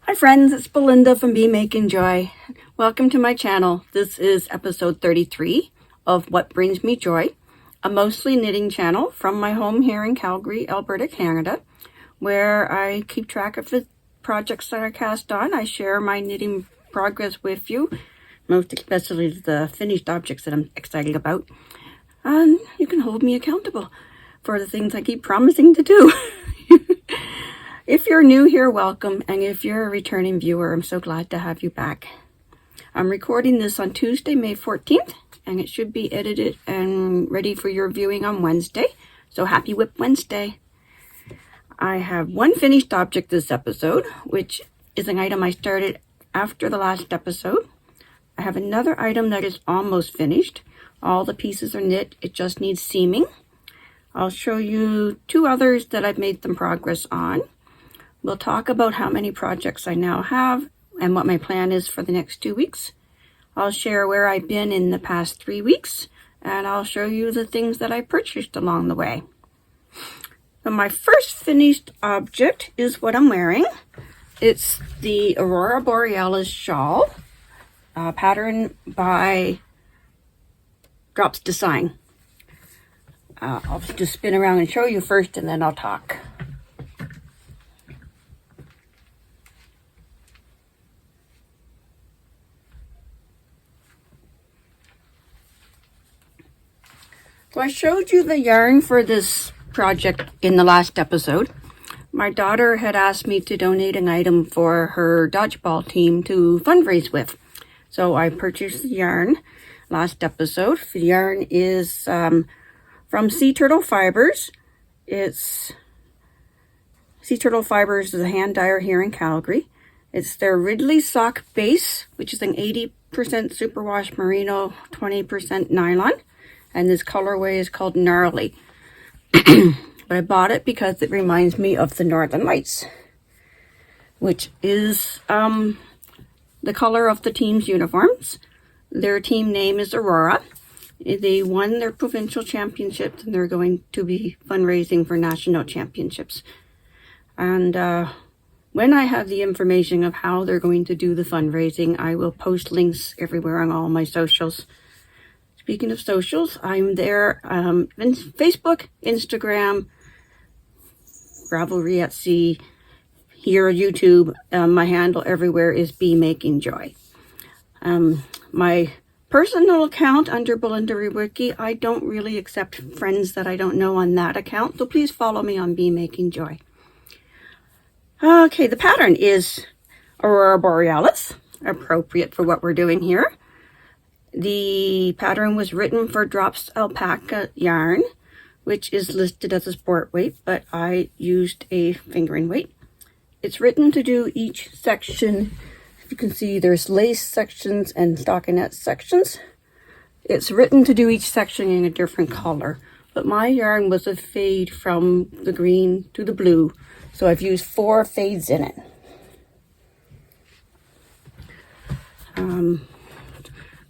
Hi friends, it's Belinda from BMakingJoy. Welcome to my channel. This is episode 33 of What Brings Me Joy, a mostly knitting channel from my home here in Calgary, Alberta, Canada, where I keep track of the projects that I cast on. I share my knitting progress with you, most especially the finished objects that I'm excited about. And you can hold me accountable for the things I keep promising to do. If you're new here, welcome, and if you're a returning viewer, I'm so glad to have you back. I'm recording this on Tuesday, May 14th, and it should be edited and ready for your viewing on Wednesday, so happy Whip Wednesday. I have one finished object this episode, which is an item I started after the last episode. I have another item that is almost finished. All the pieces are knit, it just needs seaming. I'll show you two others that I've made some progress on. We'll talk about how many projects I now have and what my plan is for the next 2 weeks. I'll share where I've been in the past 3 weeks, and I'll show you the things that I purchased along the way. So my first finished object is what I'm wearing. It's the Aurora Borealis shawl, pattern by Drops Design. I'll just spin around and show you first, and then I'll talk. So I showed you the yarn for this project in the last episode. My daughter had asked me to donate an item for her dodgeball team to fundraise with. So I purchased the yarn last episode. The yarn is from Sea Turtle Fibers. It's Sea Turtle Fibers is a hand dyer here in Calgary. It's their Ridley sock base, which is an 80% superwash merino, 20% nylon. And this colorway is called Gnarly. But I bought it because it reminds me of the Northern Lights, which is the color of the team's uniforms. Their team name is Aurora. They won their provincial championships, and they're going to be fundraising for national championships. And when I have the information of how they're going to do the fundraising, I will post links everywhere on all my socials. Speaking of socials, I'm there in Facebook, Instagram, Ravelry at Sea, here YouTube. My handle everywhere is BMakingJoy. My personal account under Belinda Wiki, I don't really accept friends that I don't know on that account, so please follow me on BMakingJoy. Okay, the pattern is Aurora Borealis, appropriate for what we're doing here. The pattern was written for Drops alpaca yarn, which is listed as a sport weight, but I used a fingering weight. It's written to do each section. If you can see, there's lace sections and stockinette sections. It's written to do each section in a different color, but my yarn was a fade from the green to the blue, so I've used 4 fades in it.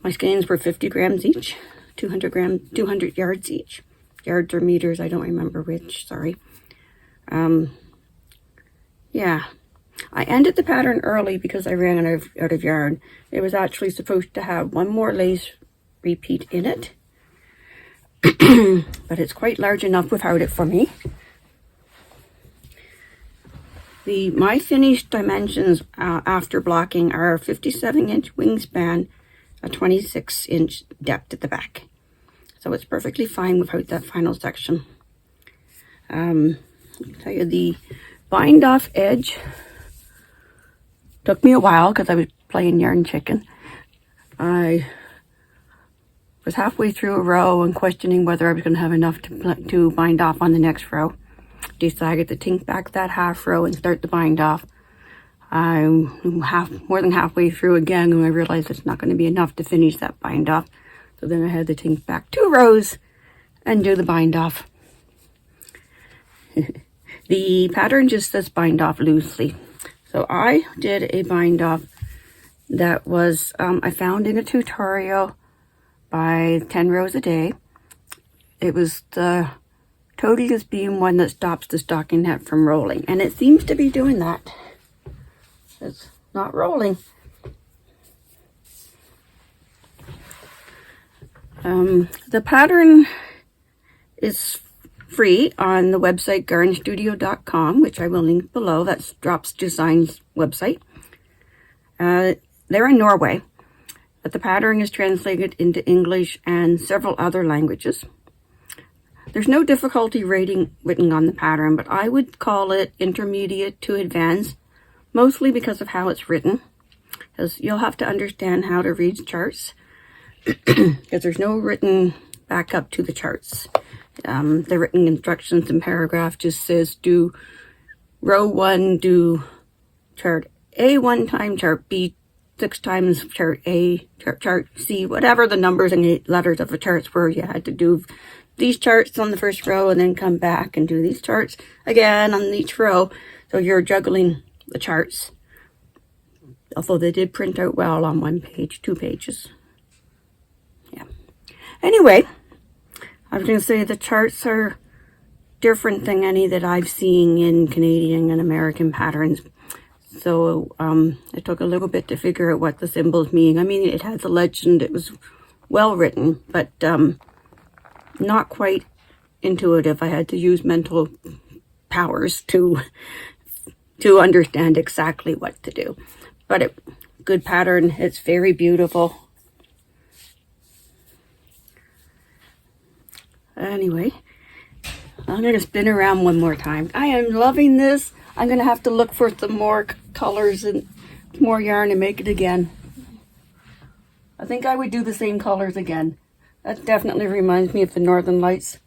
My skeins were 50 grams each, 200 yards each. Yards or meters, I don't remember which, sorry. Yeah, I ended the pattern early because I ran out of yarn. It was actually supposed to have one more lace repeat in it, but it's quite large enough without it for me. My finished dimensions after blocking are a 57-inch wingspan, a 26-inch depth at the back. So it's perfectly fine without that final section. I'll tell you, the bind off edge took me a while because I was playing yarn chicken. I was halfway through a row and questioning whether I was going to have enough to bind off on the next row. Decided to tink back that half row and start the bind off. I'm more than halfway through again, and I realized it's not going to be enough to finish that bind off. So then I had to tink back 2 rows and do the bind off. The pattern just says bind off loosely. So I did a bind off that was, I found in a tutorial by 10 rows a day. It was the Toadiest being one that stops the stockinette from rolling, and it seems to be doing that. It's not rolling. The pattern is free on the website garnstudio.com, which I will link below. That's Drops Design's website. They're in Norway, but the pattern is translated into English and several other languages. There's no difficulty rating written on the pattern, but I would call it intermediate to advanced, mostly because of how it's written, because you'll have to understand how to read charts, because there's no written backup to the charts. The written instructions in paragraph just says do row 1, do chart A 1 time, chart B 6 times, chart A, chart C, whatever the numbers and letters of the charts were. You had to do these charts on the first row and then come back and do these charts again on each row. So you're juggling the charts. Although they did print out well on 1 page, 2 pages. Yeah. Anyway, I was going to say the charts are different than any that I've seen in Canadian and American patterns. So it took a little bit to figure out what the symbols mean. I mean, it has a legend. It was well written, but not quite intuitive. I had to use mental powers to understand exactly what to do. But good pattern. It's very beautiful. Anyway, I'm going to spin around one more time. I am loving this. I'm going to have to look for some more colors and more yarn and make it again. I think I would do the same colors again. That definitely reminds me of the Northern Lights.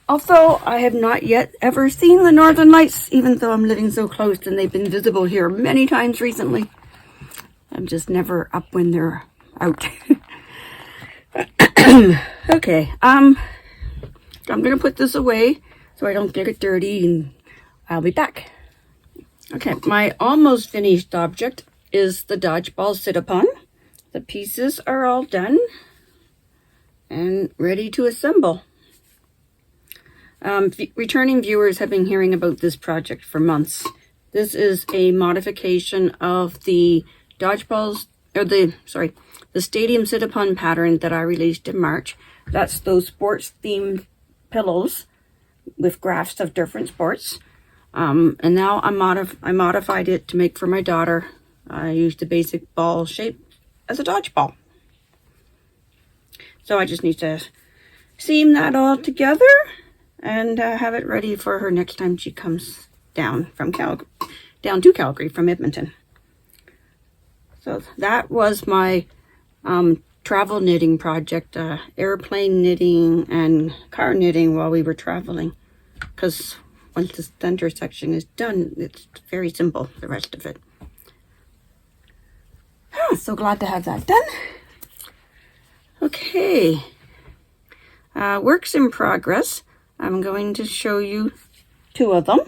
Although I have not yet ever seen the Northern Lights, even though I'm living so close and they've been visible here many times recently. I'm just never up when they're out. Okay, I'm going to put this away so I don't get it dirty, and I'll be back. Okay, my almost finished object is the Dodgeball sit-upon. The pieces are all done and ready to assemble. Returning viewers have been hearing about this project for months. This is a modification of the Dodgeballs, or the Stadium sit-upon pattern that I released in March. That's those sports-themed pillows with graphs of different sports. And now I modified it to make for my daughter. I used the basic ball shape as a dodgeball. So I just need to seam that all together and have it ready for her next time she comes down to Calgary from Edmonton. So that was my travel knitting project, airplane knitting and car knitting while we were traveling. Because once the center section is done, it's very simple, the rest of it. So glad to have that done. Okay. Works in progress. I'm going to show you 2 of them.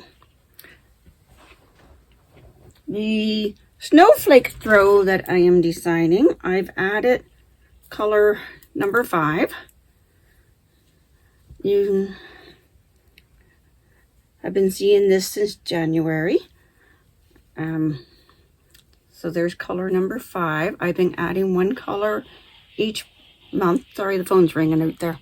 The Snowflake Throw that I am designing, I've added color number 5. I've been seeing this since January. So there's color number 5. I've been adding 1 color each month. Sorry, the phone's ringing out there.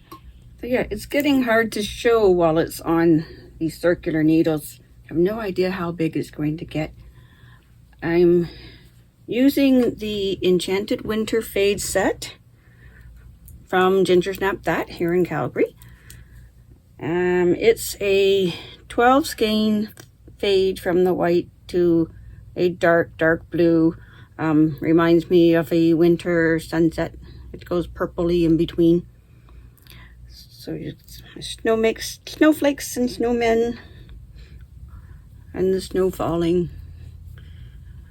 So yeah, it's getting hard to show while it's on these circular needles. I have no idea how big it's going to get. I'm using the Enchanted Winter Fade set from Ginger Snap That here in Calgary. It's a 12 skein fade from the white to a dark blue. Reminds me of a winter sunset. It goes purpley in between. So it's snowflakes and snowmen and the snow falling.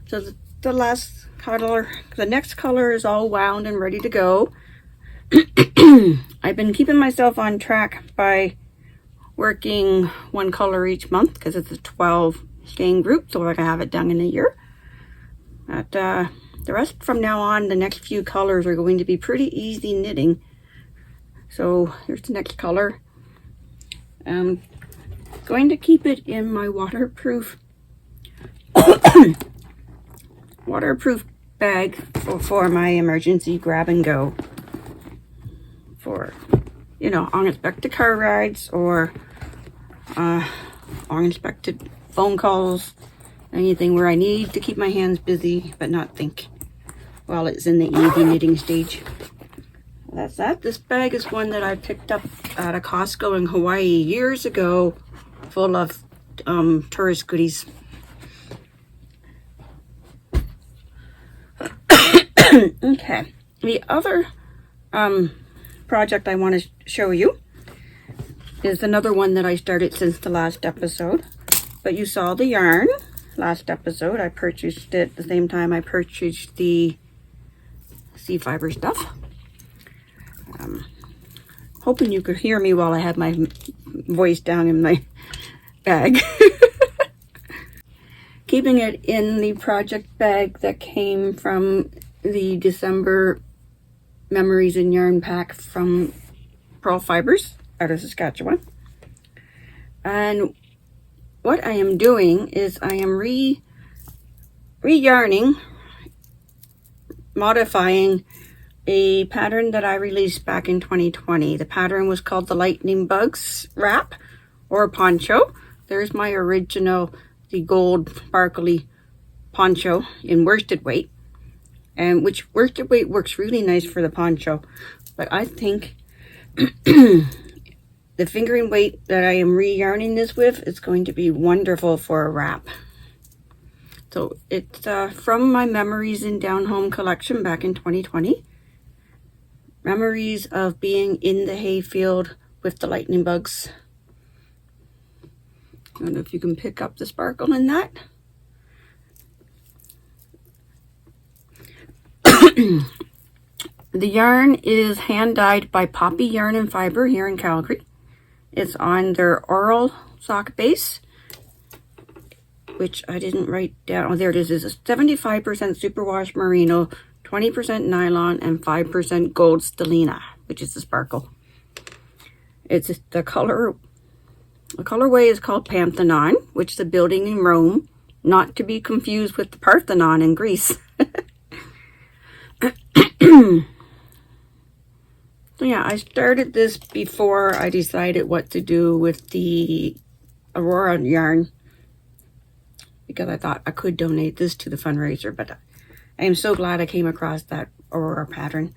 So the last color, the next color is all wound and ready to go. I've been keeping myself on track by working 1 color each month because it's a 12 skein group, so I can have it done in a year. But the rest from now on, the next few colors are going to be pretty easy knitting. So here's the next color. I'm going to keep it in my waterproof waterproof bag for my emergency grab and go for, you know, unexpected car rides or unexpected phone calls, anything where I need to keep my hands busy but not think while it's in the easy knitting stage. That's that. This bag is one that I picked up at a Costco in Hawaii years ago, full of tourist goodies. Okay, the other project I want to show you is another one that I started since the last episode. But you saw the yarn last episode. I purchased it the same time I purchased the sea fiber stuff. Hoping you could hear me while I had my voice down in my bag. Keeping it in the project bag that came from the December Memories in Yarn pack from Pearl Fibers out of Saskatchewan. And what I am doing is I am re-yarning, modifying a pattern that I released back in 2020. The pattern was called the Lightning Bugs Wrap or Poncho. There's my original, the gold sparkly poncho in worsted weight, and which worsted weight works really nice for the poncho. But I think the fingering weight that I am re-yarning this with is going to be wonderful for a wrap. So it's from my Memories in Down Home collection back in 2020. Memories of being in the hayfield with the lightning bugs. I don't know if you can pick up the sparkle in that. The yarn is hand dyed by Poppy Yarn and Fiber here in Calgary. It's on their Aurora sock base, which I didn't write down. Oh, there it is. It's a 75% superwash merino, 20% nylon, and 5% gold stellina, which is the sparkle. It's the colorway is called Pantheon, which is a building in Rome, not to be confused with the Parthenon in Greece. So yeah, I started this before I decided what to do with the Aurora yarn, because I thought I could donate this to the fundraiser, but I am so glad I came across that Aurora pattern.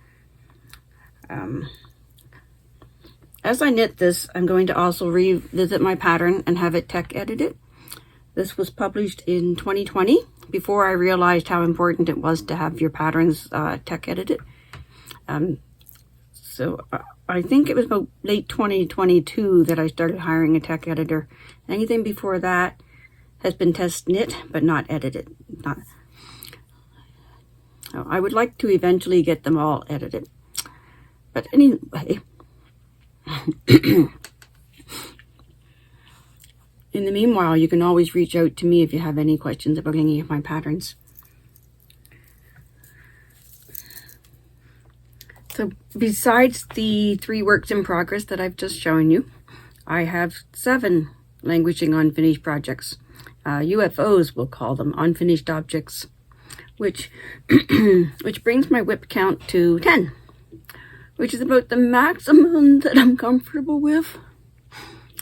As I knit this, I'm going to also revisit my pattern and have it tech edited. This was published in 2020, before I realized how important it was to have your patterns tech edited. So I think it was about late 2022 that I started hiring a tech editor. Anything before that has been test knit, but not edited. So I would like to eventually get them all edited. But anyway, in the meanwhile, you can always reach out to me if you have any questions about any of my patterns. So besides the 3 works in progress that I've just shown you, I have 7 languishing unfinished projects. UFOs, we'll call them, unfinished objects, which brings my WIP count to 10, which is about the maximum that I'm comfortable with.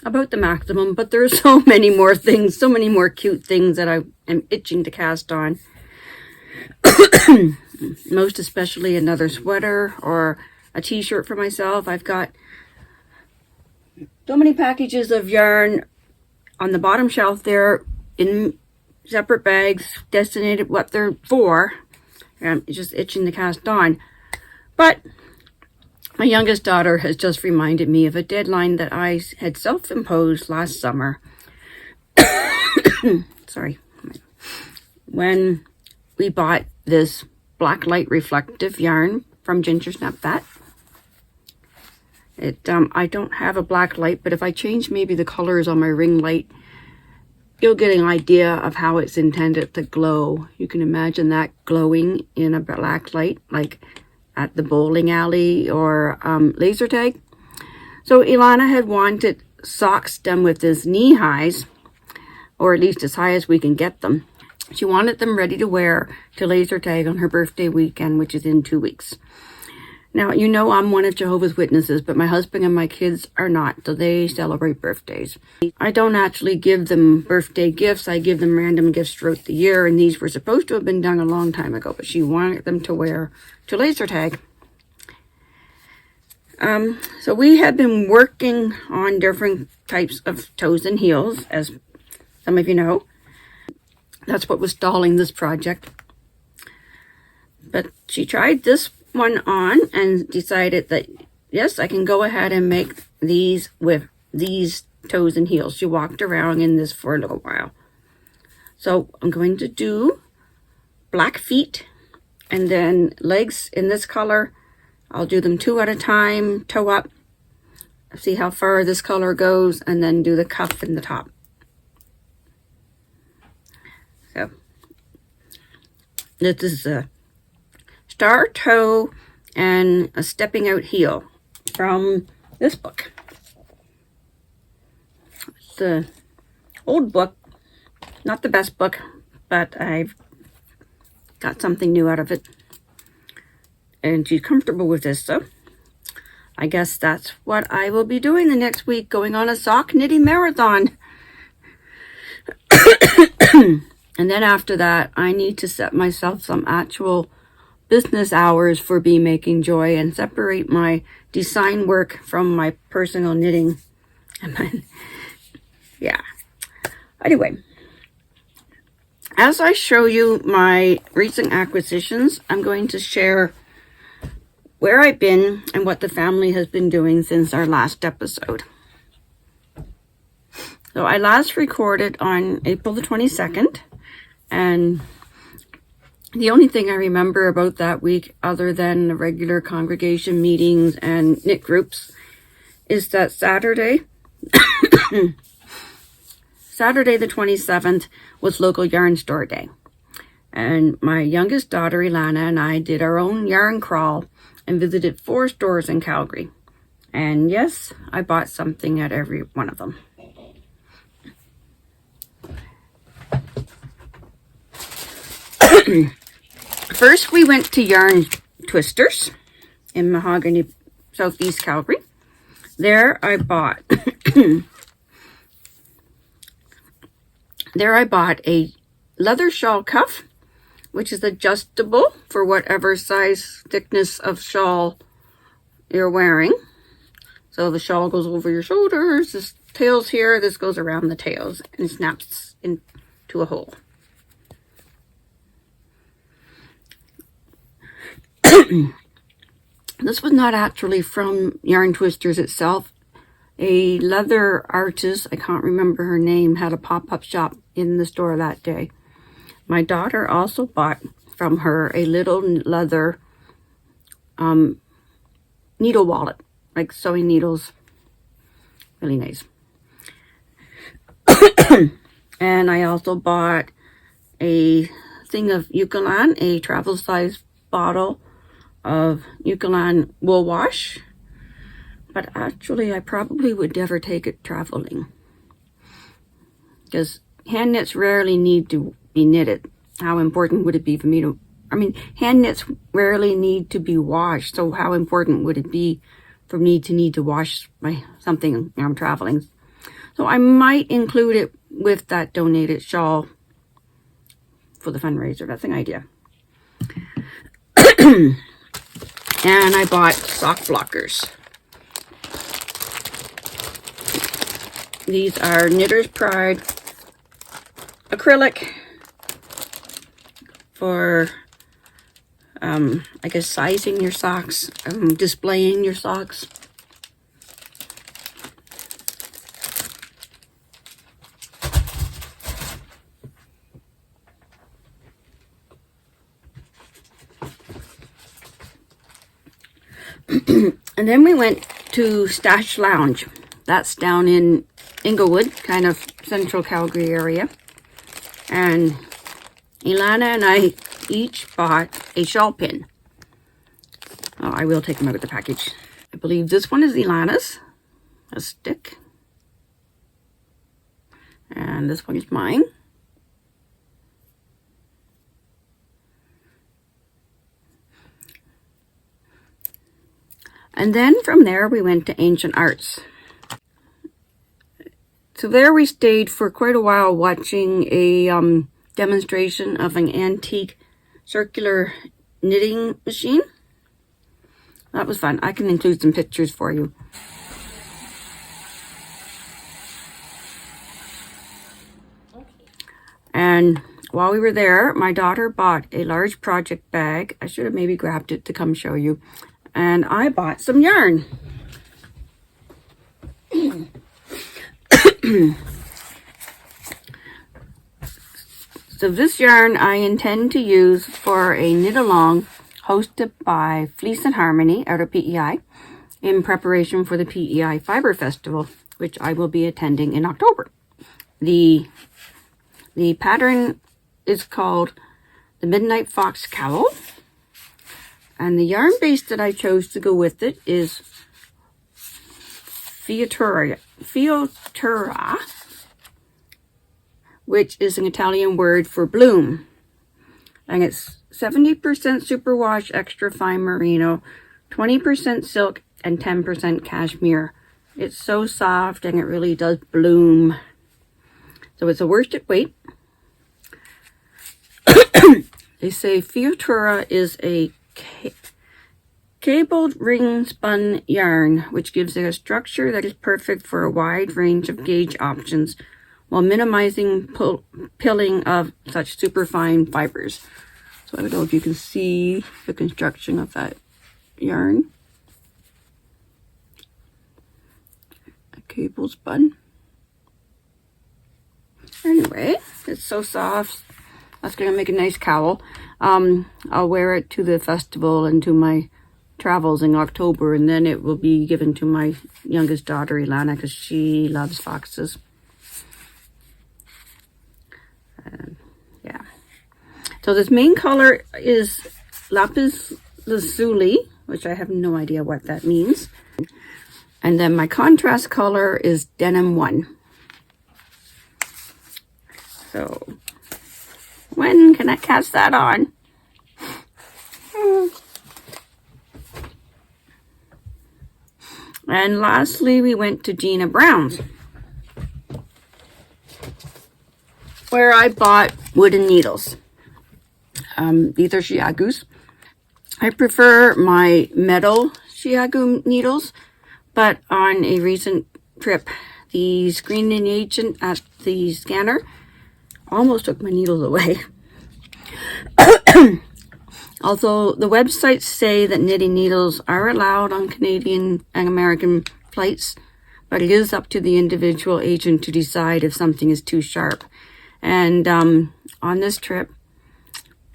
About the maximum, but there are so many more things, so many more cute things that I am itching to cast on. Most especially another sweater or a t-shirt for myself. I've got so many packages of yarn on the bottom shelf there in separate bags, designated what they're for. I'm just itching to cast on. But my youngest daughter has just reminded me of a deadline that I had self-imposed last summer. Sorry. When we bought this black light reflective yarn from Ginger Snap That. I don't have a black light, but if I change maybe the colors on my ring light, you'll get an idea of how it's intended to glow. You can imagine that glowing in a black light, like at the bowling alley or laser tag. So Ilana had wanted socks done with this knee highs, or at least as high as we can get them. She wanted them ready to wear to laser tag on her birthday weekend, which is in 2 weeks. Now, you know I'm one of Jehovah's Witnesses, but my husband and my kids are not, so they celebrate birthdays. I don't actually give them birthday gifts. I give them random gifts throughout the year, and these were supposed to have been done a long time ago, but she wanted them to wear to laser tag. So we had been working on different types of toes and heels, as some of you know. That's what was stalling this project. But she tried this one on and decided that, yes, I can go ahead and make these with these toes and heels. She walked around in this for a little while. So I'm going to do black feet and then legs in this color. I'll do them 2 at a time, toe up, see how far this color goes, and then do the cuff in the top. So this is a star toe and a stepping out heel from this book. It's an old book, not the best book, but I've got something new out of it. And she's comfortable with this, so I guess that's what I will be doing the next week, going on a sock knitting marathon. And then after that, I need to set myself some actual business hours for BMakingJoy and separate my design work from my personal knitting. Yeah. Anyway, as I show you my recent acquisitions, I'm going to share where I've been and what the family has been doing since our last episode. So I last recorded on April the 22nd, and the only thing I remember about that week, other than the regular congregation meetings and knit groups, is that Saturday, Saturday the 27th, was local yarn store day. And my youngest daughter, Ilana, and I did our own yarn crawl and visited 4 stores in Calgary. And yes, I bought something at every one of them. First, we went to Yarn Twisters in Mahogany, Southeast Calgary. There I bought a leather shawl cuff, which is adjustable for whatever size thickness of shawl you're wearing. So the shawl goes over your shoulders, this tail's here, this goes around the tails and snaps into a hole. This was not actually from Yarn Twisters itself. A leather artist, I can't remember her name, had a pop-up shop in the store that day. My daughter also bought from her a little leather needle wallet, like sewing needles. Really nice. And I also bought a thing of Eucalan, a travel size bottle of Eucalan wool wash. But actually, I probably would never take it traveling, because hand knits rarely need to be knitted. How important would it be for me to, hand knits rarely need to be washed, so how important would it be for me to need to wash something when I'm traveling? So I might include it with that donated shawl for the fundraiser. That's an idea. And I bought sock blockers. These are Knitter's Pride acrylic for, I guess, sizing your socks, displaying your socks. And then we went to Stash Lounge. That's down in Inglewood, kind of central Calgary area. And Ilana and I each bought a shawl pin. Oh, I will take them out of the package. I believe this one is Ilana's, a stick. And this one is mine. And then from there we went to Ancient Arts. So there we stayed for quite a while watching a demonstration of an antique circular knitting machine. That was fun. I can include some pictures for you. And while we were there, my daughter bought a large project bag. I should have maybe grabbed it to come show you. And I bought some yarn. So this yarn I intend to use for a knit along hosted by Fleece and Harmony out of PEI in preparation for the PEI Fiber Festival, which I will be attending in October. The pattern is called the Midnight Fox Cowl, and the yarn base that I chose to go with it is Fiatura, which is an Italian word for bloom, and it's 70% superwash extra fine merino, 20% silk, and 10% cashmere. It's so soft and it really does bloom. So it's a worsted weight. They say Fiatura is a cabled ring spun yarn, which gives it a structure that is perfect for a wide range of gauge options while minimizing pilling of such superfine fibers. So I don't know if you can see the construction of that yarn. A cable spun. Anyway, it's so soft. That's going to make a nice cowl. I'll wear it to the festival and to my travels in October, and then it will be given to my youngest daughter, Ilana, because she loves foxes. Yeah. So this main color is lapis lazuli, which I have no idea what that means. And then my contrast color is denim 1. So when can I cast that on? And lastly, we went to Gina Brown's, where I bought wooden needles. These are Shiagus. I prefer my metal Shiagu needles, but on a recent trip, the screening agent at the scanner almost took my needles away. Although the websites say that knitting needles are allowed on Canadian and American flights, but it is up to the individual agent to decide if something is too sharp. And on this trip,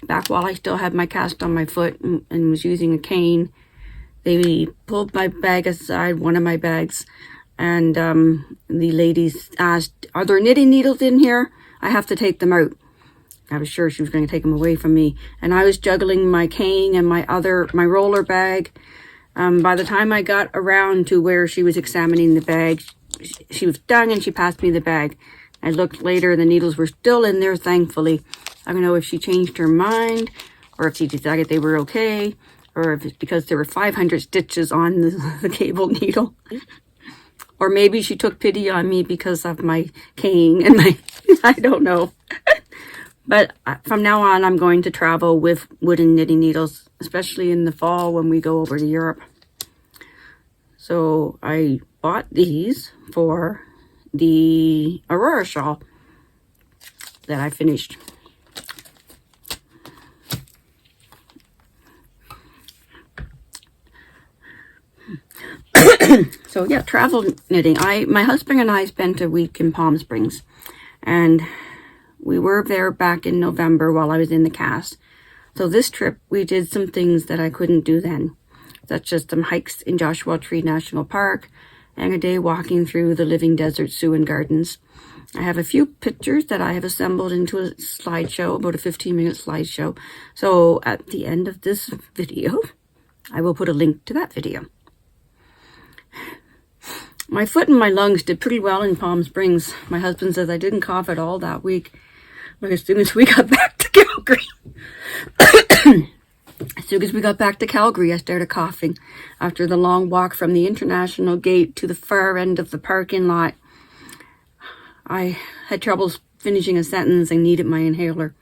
back while I still had my cast on my foot and was using a cane, they pulled my bag aside, one of my bags, and the ladies asked, "Are there knitting needles in here? I have to take them out." I was sure she was going to take them away from me. And I was juggling my cane and my roller bag. By the time I got around to where she was examining the bag, she was done and she passed me the bag. I looked later, the needles were still in there, thankfully. I don't know if she changed her mind, or if she decided they were okay, or if it's because there were 500 stitches on the cable needle. Or maybe she took pity on me because of my cane and my, I don't know. But from now on, I'm going to travel with wooden knitting needles, especially in the fall when we go over to Europe. So I bought these for the Aurora shawl that I finished. So yeah, travel knitting. My husband and I spent a week in Palm Springs, and we were there back in November while I was in the cast. So this trip, we did some things that I couldn't do then, such as some hikes in Joshua Tree National Park and a day walking through the Living Desert Siouan Gardens. I have a few pictures that I have assembled into a slideshow, about a 15-minute slideshow. So at the end of this video, I will put a link to that video. My foot and my lungs did pretty well in Palm Springs. My husband says I didn't cough at all that week, but as soon as we got back to Calgary. soon as we got back to Calgary, I started coughing. After the long walk from the international gate to the far end of the parking lot, I had trouble finishing a sentence and needed my inhaler.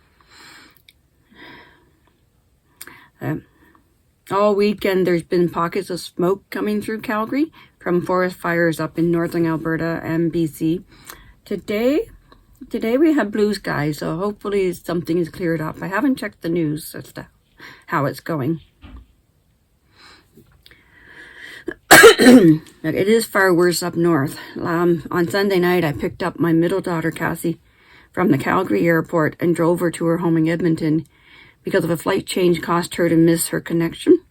All weekend there's been pockets of smoke coming through Calgary from forest fires up in northern Alberta and BC. Today we have blue skies, so hopefully something is cleared up. I haven't checked the news as to how it's going. It is far worse up north. On Sunday night, I picked up my middle daughter, Cassie, from the Calgary airport and drove her to her home in Edmonton because of a flight change caused her to miss her connection.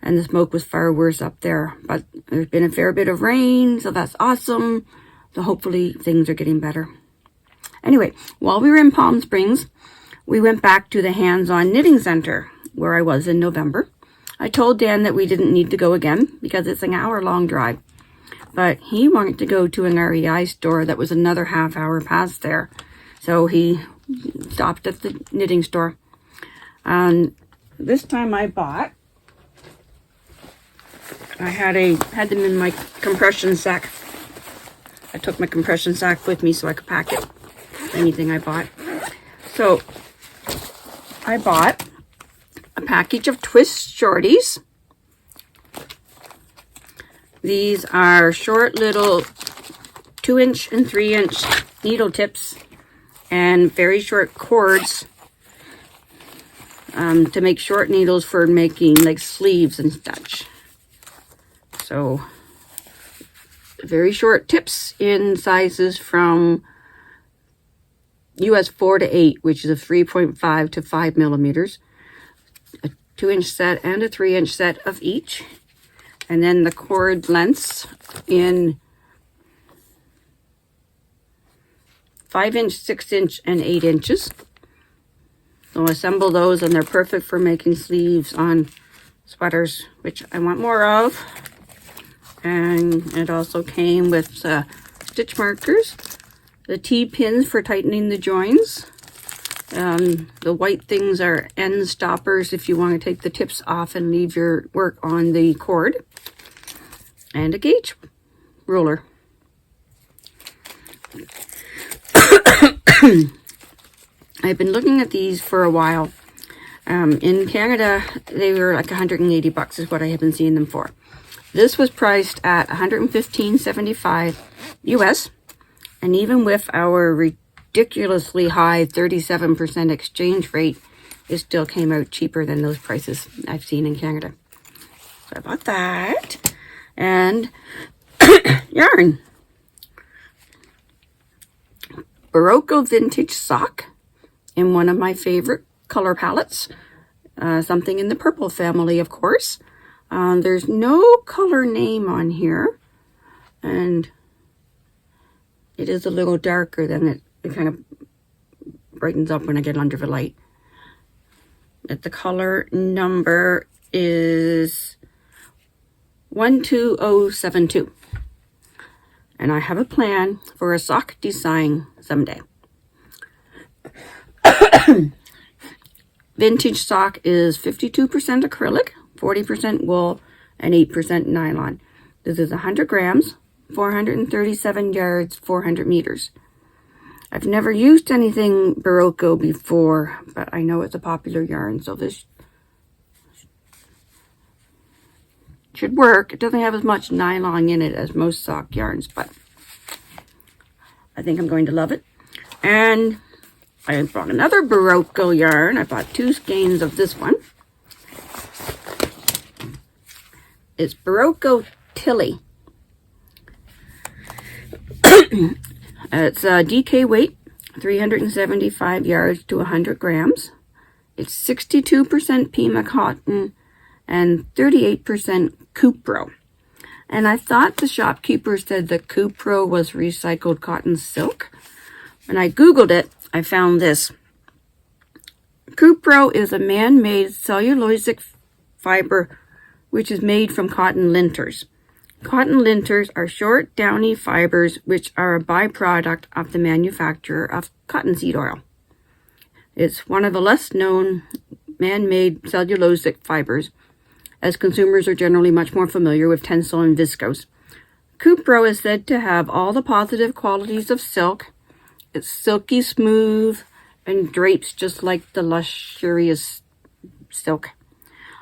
And the smoke was far worse up there. But there's been a fair bit of rain, so that's awesome. So hopefully things are getting better. Anyway, while we were in Palm Springs, we went back to the hands-on knitting center where I was in November. I told Dan that we didn't need to go again because it's an hour-long drive. But he wanted to go to an REI store that was another half hour past there. So he stopped at the knitting store. And this time I had them in my compression sack. I took my compression sack with me so I could pack it. Anything I bought. So I bought a package of twist shorties. These are short little 2-inch and 3-inch needle tips and very short cords to make short needles for making like sleeves and such. So very short tips in sizes from US 4 to 8, which is a 3.5 to 5 millimeters. A 2-inch set and a 3-inch set of each. And then the cord lengths in 5-inch, 6-inch, and 8 inches. So assemble those and they're perfect for making sleeves on sweaters, which I want more of. And it also came with stitch markers, the T-pins for tightening the joins. The white things are end stoppers if you want to take the tips off and leave your work on the cord. And a gauge ruler. I've been looking at these for a while. In Canada, they were like $180 is what I have been seeing them for. This was priced at $115.75 US. And even with our ridiculously high 37% exchange rate, it still came out cheaper than those prices I've seen in Canada. So I bought that. And yarn. Barocco Vintage Sock in one of my favorite color palettes. Something in the purple family, of course. There's no color name on here. And it is a little darker than it kind of brightens up when I get under the light. But the color number is 12072. And I have a plan for a sock design someday. Vintage sock is 52% acrylic, 40% wool, and 8% nylon. This is 100 grams, 437 yards, 400 meters. I've never used anything Barocco before, but I know it's a popular yarn, so this should work. It doesn't have as much nylon in it as most sock yarns, but I think I'm going to love it. And I bought another Barocco yarn. I bought 2 skeins of this one. It's Barocco Tilly. It's DK weight, 375 yards to 100 grams. It's 62% Pima cotton and 38% Cupro. And I thought the shopkeeper said that Cupro was recycled cotton silk. When I Googled it, I found this. Cupro is a man-made cellulosic fiber which is made from cotton linters. Cotton linters are short, downy fibers which are a byproduct of the manufacture of cottonseed oil. It's one of the less known man-made cellulosic fibers, as consumers are generally much more familiar with tencel and viscose. Cupro is said to have all the positive qualities of silk. It's silky smooth and drapes just like the luxurious silk.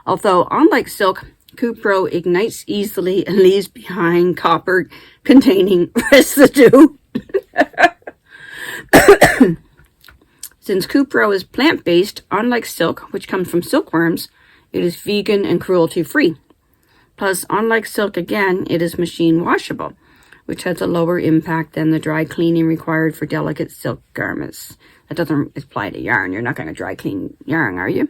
Although, unlike silk, Cupro ignites easily and leaves behind copper-containing residue. Since Cupro is plant-based, unlike silk, which comes from silkworms, it is vegan and cruelty-free. Plus, unlike silk again, it is machine washable, which has a lower impact than the dry cleaning required for delicate silk garments. That doesn't apply to yarn. You're not going to dry clean yarn, are you?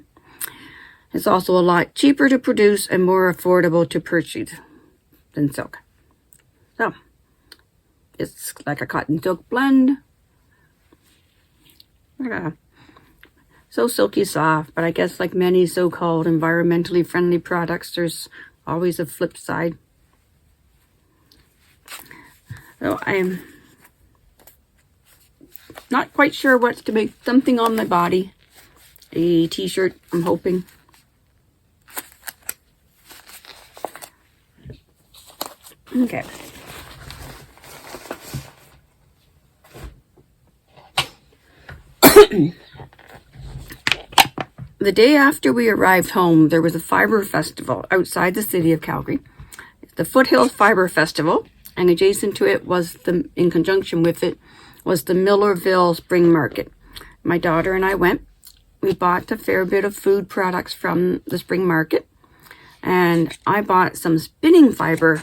It's also a lot cheaper to produce and more affordable to purchase than silk. So, it's like a cotton silk blend. So silky soft, but I guess like many so-called environmentally friendly products, there's always a flip side. So I'm not quite sure what's to make. Something on my body. A t-shirt, I'm hoping. Okay. The day after we arrived home, there was a fiber festival outside the city of Calgary. The Foothills Fiber Festival, and adjacent to it was in conjunction with it, was the Millerville Spring Market. My daughter and I went. We bought a fair bit of food products from the spring market, and I bought some spinning fiber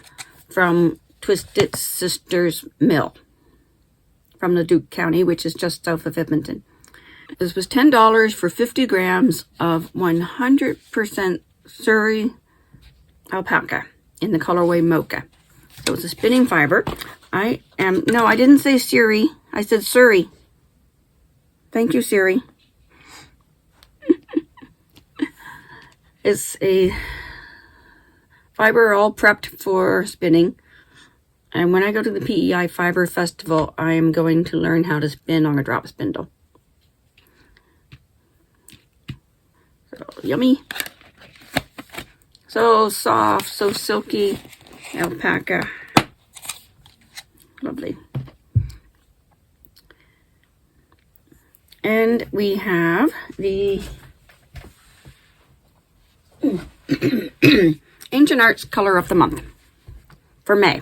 from Twisted Sisters Mill from Leduc County, which is just south of Edmonton. This was $10 for 50 grams of 100% Surrey alpaca in the colorway mocha. So it's a spinning fiber. No, I didn't say Siri. I said Surrey. Thank you, Siri. It's a fiber all prepped for spinning. And when I go to the PEI Fiber Festival, I am going to learn how to spin on a drop spindle. So yummy. So soft, so silky. Alpaca. Lovely. And we have the Ancient Arts Color of the Month for May.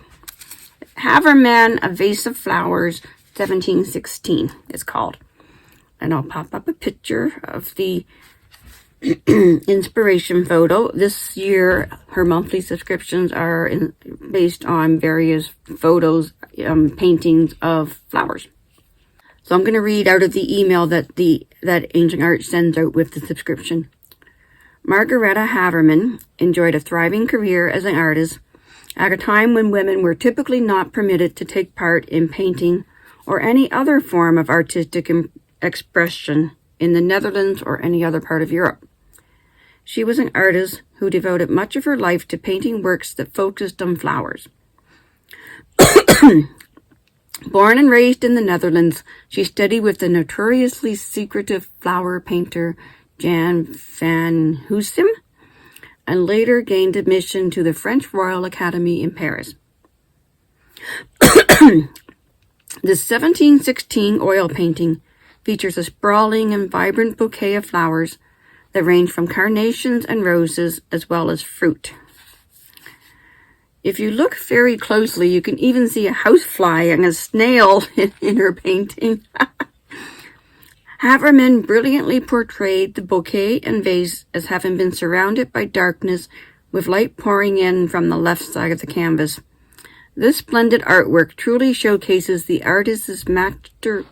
Haverman, A Vase of Flowers, 1716 is called. And I'll pop up a picture of the inspiration photo. This year, her monthly subscriptions are based on various photos, paintings of flowers. So I'm going to read out of the email that Ancient Art sends out with the subscription. Margaretta Haverman enjoyed a thriving career as an artist at a time when women were typically not permitted to take part in painting or any other form of artistic expression in the Netherlands or any other part of Europe. She was an artist who devoted much of her life to painting works that focused on flowers. Born and raised in the Netherlands, she studied with the notoriously secretive flower painter Jan van Huysum, and later gained admission to the French Royal Academy in Paris. The 1716 oil painting features a sprawling and vibrant bouquet of flowers that range from carnations and roses as well as fruit. If you look very closely, you can even see a housefly and a snail in her painting. Haverman brilliantly portrayed the bouquet and vase as having been surrounded by darkness with light pouring in from the left side of the canvas. This splendid artwork truly showcases the artist's mastery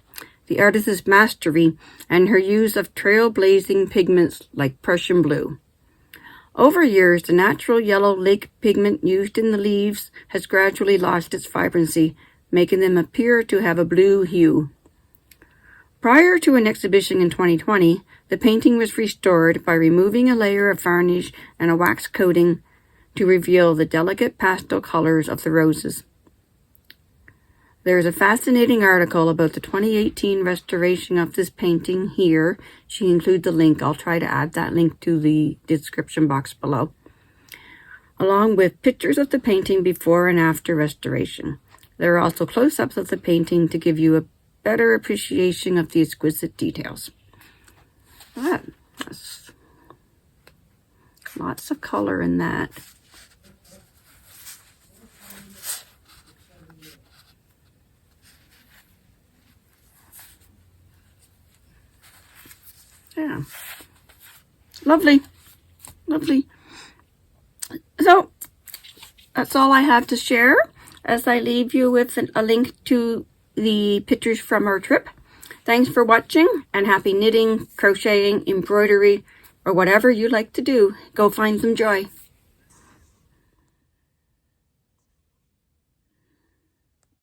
and her use of trailblazing pigments like Prussian blue. Over years, the natural yellow lake pigment used in the leaves has gradually lost its vibrancy, making them appear to have a blue hue. Prior to an exhibition in 2020, the painting was restored by removing a layer of varnish and a wax coating to reveal the delicate pastel colors of the roses. There's a fascinating article about the 2018 restoration of this painting here. She includes a link. I'll try to add that link to the description box below, along with pictures of the painting before and after restoration. There are also close-ups of the painting to give you a better appreciation of the exquisite details. That's lots of color in that. Yeah. Lovely. Lovely. So, that's all I have to share as I leave you with a link to the pictures from our trip. Thanks for watching, and happy knitting, crocheting, embroidery, or whatever you like to do. Go find some joy.